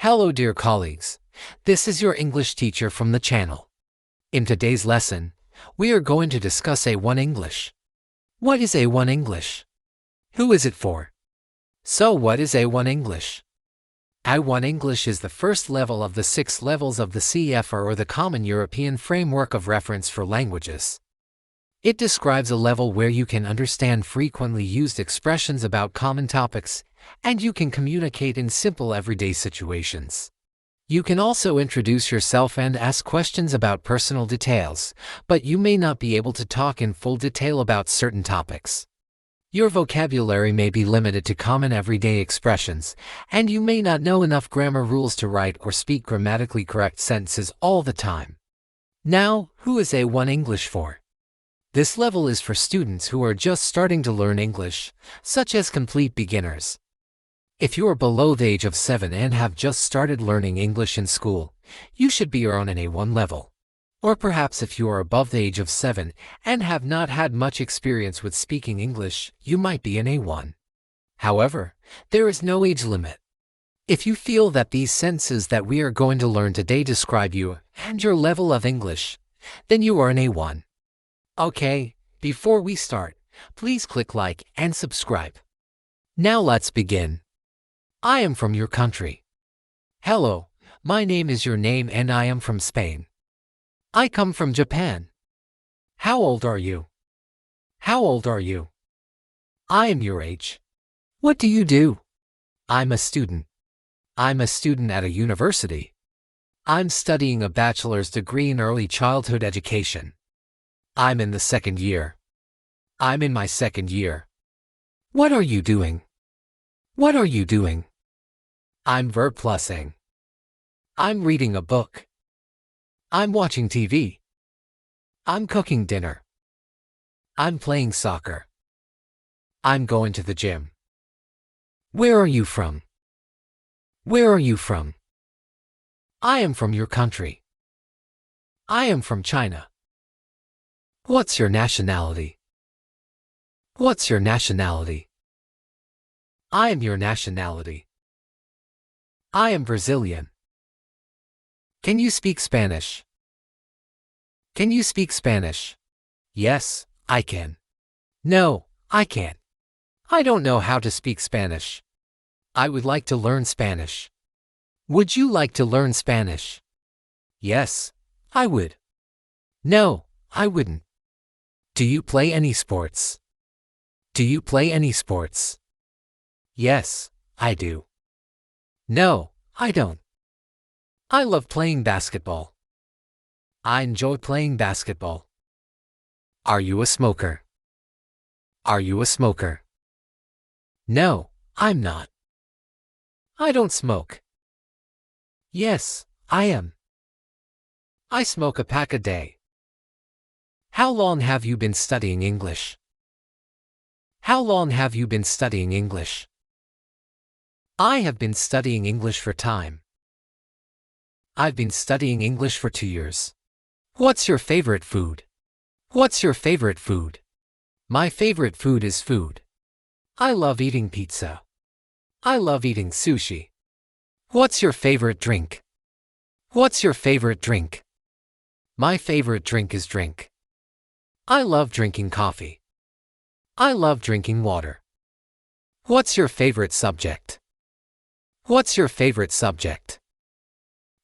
Hello dear colleagues, this is your English teacher from the channel. In today's lesson, we are going to discuss A1 English. What is A1 English? Who is it for? So what is A1 English? A1 English is the first level of the 6 levels of the CEFR or the Common European Framework of Reference for Languages. It describes a level where you can understand frequently used expressions about common topics, and you can communicate in simple everyday situations. You can also introduce yourself and ask questions about personal details, but you may not be able to talk in full detail about certain topics. Your vocabulary may be limited to common everyday expressions, and you may not know enough grammar rules to write or speak grammatically correct sentences all the time. Now, who is A1 English for? This level is for students who are just starting to learn English, such as complete beginners. If you are below the age of 7 and have just started learning English in school, you should be around an A1 level. Or perhaps if you are above the age of 7 and have not had much experience with speaking English, you might be an A1. However, there is no age limit. If you feel that these sentences that we are going to learn today describe you and your level of English, then you are an A1. Okay, before we start, please click like and subscribe. Now let's begin. I am from your country. Hello, my name is your name and I am from Spain. I come from Japan. How old are you? How old are you? I am your age. What do you do? I'm a student. I'm a student at a university. I'm studying a bachelor's degree in early childhood education. I'm in the 2nd year. I'm in my 2nd year. What are you doing? What are you doing? I'm verb plusing. I'm reading a book. I'm watching TV. I'm cooking dinner. I'm playing soccer. I'm going to the gym. Where are you from? Where are you from? I am from your country. I am from China. What's your nationality? What's your nationality? I am your nationality. I am Brazilian. Can you speak Spanish? Can you speak Spanish? Yes, I can. No, I can't. I don't know how to speak Spanish. I would like to learn Spanish. Would you like to learn Spanish? Yes, I would. No, I wouldn't. Do you play any sports? Do you play any sports? Yes, I do. No, I don't. I love playing basketball. I enjoy playing basketball. Are you a smoker? Are you a smoker? No, I'm not. I don't smoke. Yes, I am. I smoke a pack a day. How long have you been studying English? How long have you been studying English? I have been studying English for time. I've been studying English for 2 years. What's your favorite food? What's your favorite food? My favorite food is food. I love eating pizza. I love eating sushi. What's your favorite drink? What's your favorite drink? My favorite drink is drink. I love drinking coffee. I love drinking water. What's your favorite subject? What's your favorite subject?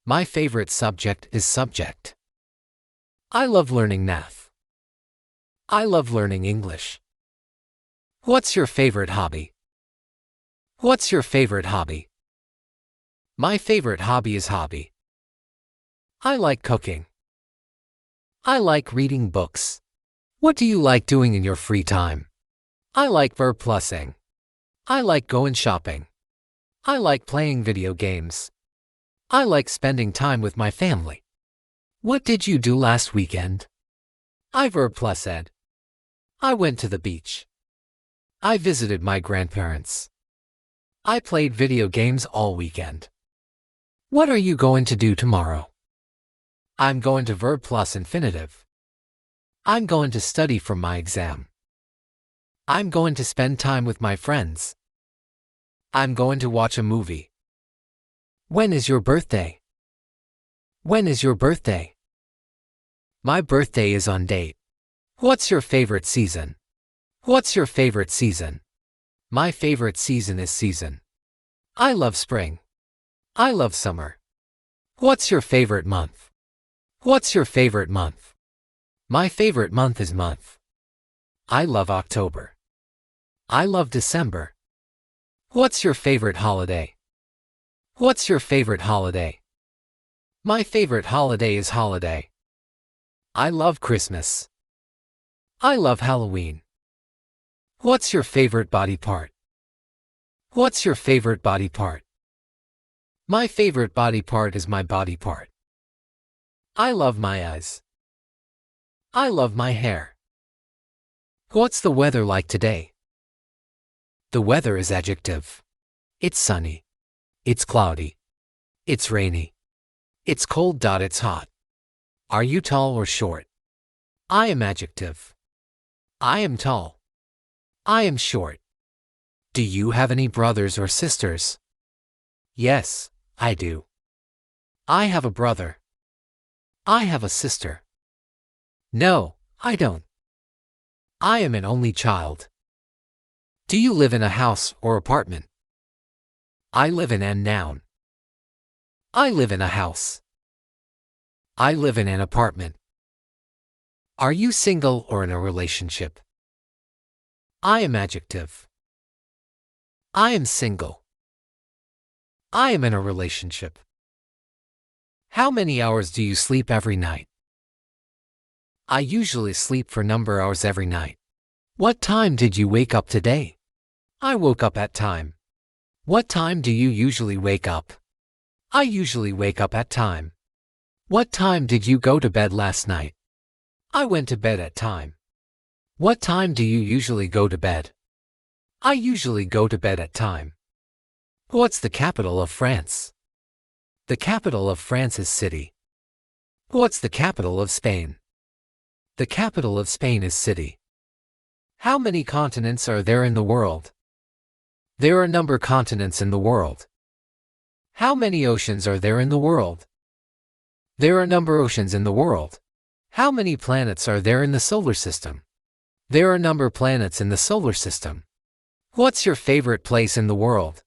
My favorite subject is subject. I love learning math. I love learning English. What's your favorite hobby? What's your favorite hobby? My favorite hobby is hobby. I like cooking. I like reading books. What do you like doing in your free time? I like verb plusing. I like going shopping. I like playing video games. I like spending time with my family. What did you do last weekend? I verb plused. I went to the beach. I visited my grandparents. I played video games all weekend. What are you going to do tomorrow? I'm going to verb plus infinitive. I'm going to study for my exam. I'm going to spend time with my friends. I'm going to watch a movie. When is your birthday? When is your birthday? My birthday is on date. What's your favorite season? What's your favorite season? My favorite season is season. I love spring. I love summer. What's your favorite month? What's your favorite month? My favorite month is month. I love October. I love December. What's your favorite holiday? What's your favorite holiday? My favorite holiday is holiday. I love Christmas. I love Halloween. What's your favorite body part? What's your favorite body part? My favorite body part is my body part. I love my eyes. I love my hair. What's the weather like today? The weather is adjective. It's sunny. It's cloudy. It's rainy. It's cold. It's hot. Are you tall or short? I am adjective. I am tall. I am short. Do you have any brothers or sisters? Yes, I do. I have a brother. I have a sister. No, I don't. I am an only child. Do you live in a house or apartment? I live in an noun. I live in a house. I live in an apartment. Are you single or in a relationship? I am adjective. I am single. I am in a relationship. How many hours do you sleep every night? I usually sleep for number hours every night. What time did you wake up today? I woke up at time. What time do you usually wake up? I usually wake up at time. What time did you go to bed last night? I went to bed at time. What time do you usually go to bed? I usually go to bed at time. What's the capital of France? The capital of France is city. What's the capital of Spain? The capital of Spain is city. How many continents are there in the world? There are number continents in the world. How many oceans are there in the world? There are number oceans in the world. How many planets are there in the solar system? There are number planets in the solar system. What's your favorite place in the world?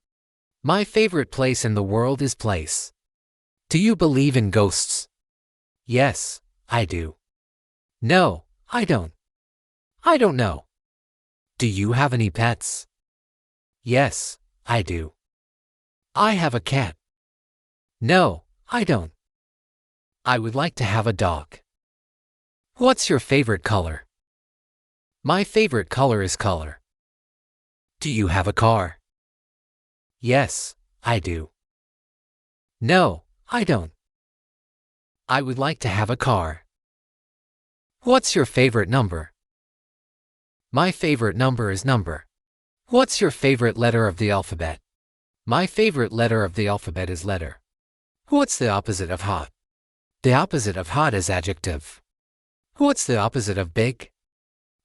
My favorite place in the world is place. Do you believe in ghosts? Yes, I do. No, I don't. I don't know. Do you have any pets? Yes, I do. I have a cat. No, I don't. I would like to have a dog. What's your favorite color? My favorite color is color. Do you have a car? Yes, I do. No, I don't. I would like to have a car. What's your favorite number? My favorite number is number. What's your favorite letter of the alphabet? My favorite letter of the alphabet is letter. What's the opposite of hot? The opposite of hot is adjective. What's the opposite of big?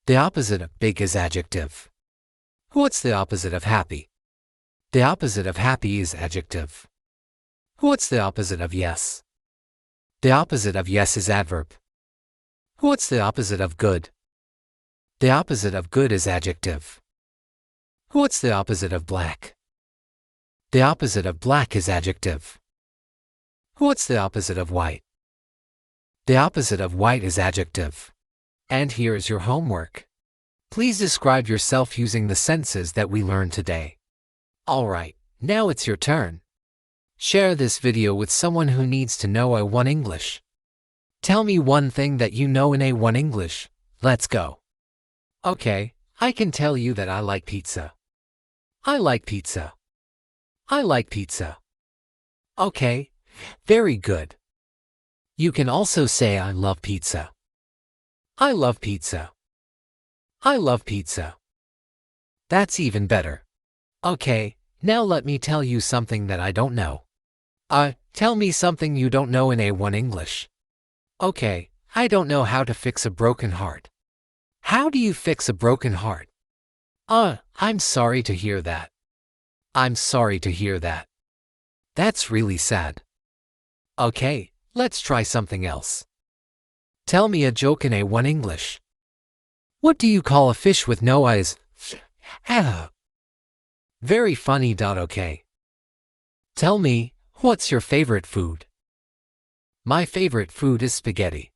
The opposite of big is adjective. What's the opposite of happy? The opposite of happy is adjective. What's the opposite of yes? The opposite of yes is adverb. What's the opposite of good? The opposite of good is adjective. What's the opposite of black? The opposite of black is adjective. What's the opposite of white? The opposite of white is adjective. And here is your homework. Please describe yourself using the sentences that we learned today. Alright, now it's your turn. Share this video with someone who needs to know A1 English. Tell me one thing that you know in A1 English. Let's go. Okay, I can tell you that I like pizza. I like pizza. I like pizza. Okay, very good. You can also say I love pizza. I love pizza. I love pizza. That's even better. Okay, now let me tell you something that I don't know. Tell me something you don't know in A1 English. Okay, I don't know how to fix a broken heart. How do you fix a broken heart? I'm sorry to hear that. I'm sorry to hear that. That's really sad. Okay, let's try something else. Tell me a joke in A1 English. What do you call a fish with no eyes? Ah. Very funny. Okay. Tell me, what's your favorite food? My favorite food is spaghetti.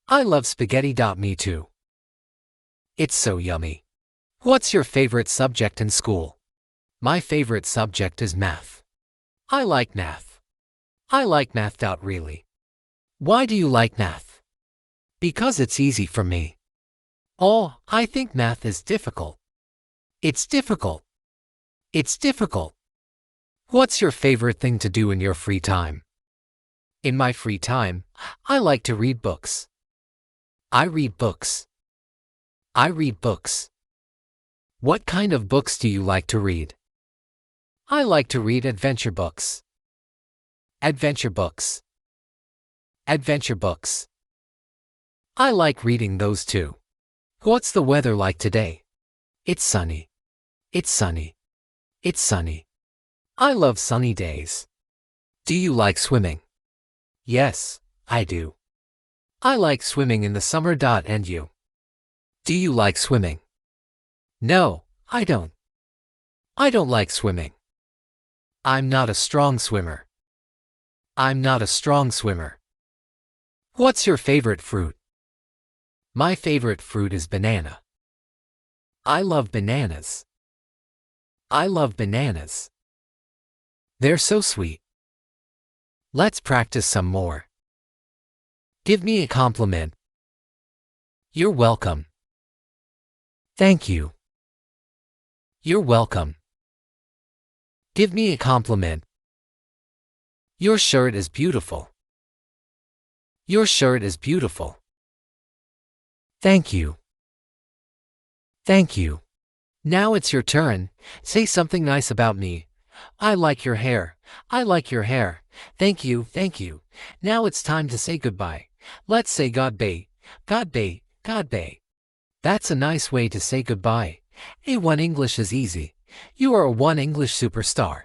I love spaghetti. Me too. It's so yummy. What's your favorite subject in school? My favorite subject is math. I like math. I like math. Really. Why do you like math? Because it's easy for me. Oh, I think math is difficult. It's difficult. It's difficult. What's your favorite thing to do in your free time? In my free time, I like to read books. I read books. I read books. What kind of books do you like to read? I like to read adventure books. Adventure books. Adventure books. I like reading those too. What's the weather like today? It's sunny. It's sunny. It's sunny. I love sunny days. Do you like swimming? Yes, I do. I like swimming in the summer. And you? Do you like swimming? No, I don't. I don't like swimming. I'm not a strong swimmer. I'm not a strong swimmer. What's your favorite fruit? My favorite fruit is banana. I love bananas. I love bananas. They're so sweet. Let's practice some more. Give me a compliment. You're welcome. Thank you. You're welcome. Give me a compliment. Your shirt is beautiful. Your shirt is beautiful. Thank you. Thank you. Now it's your turn. Say something nice about me. I like your hair. I like your hair. Thank you. Thank you. Now it's time to say goodbye. Let's say God bay. God bay. God bay. That's a nice way to say goodbye. A1 English is easy. You are a 1 English superstar.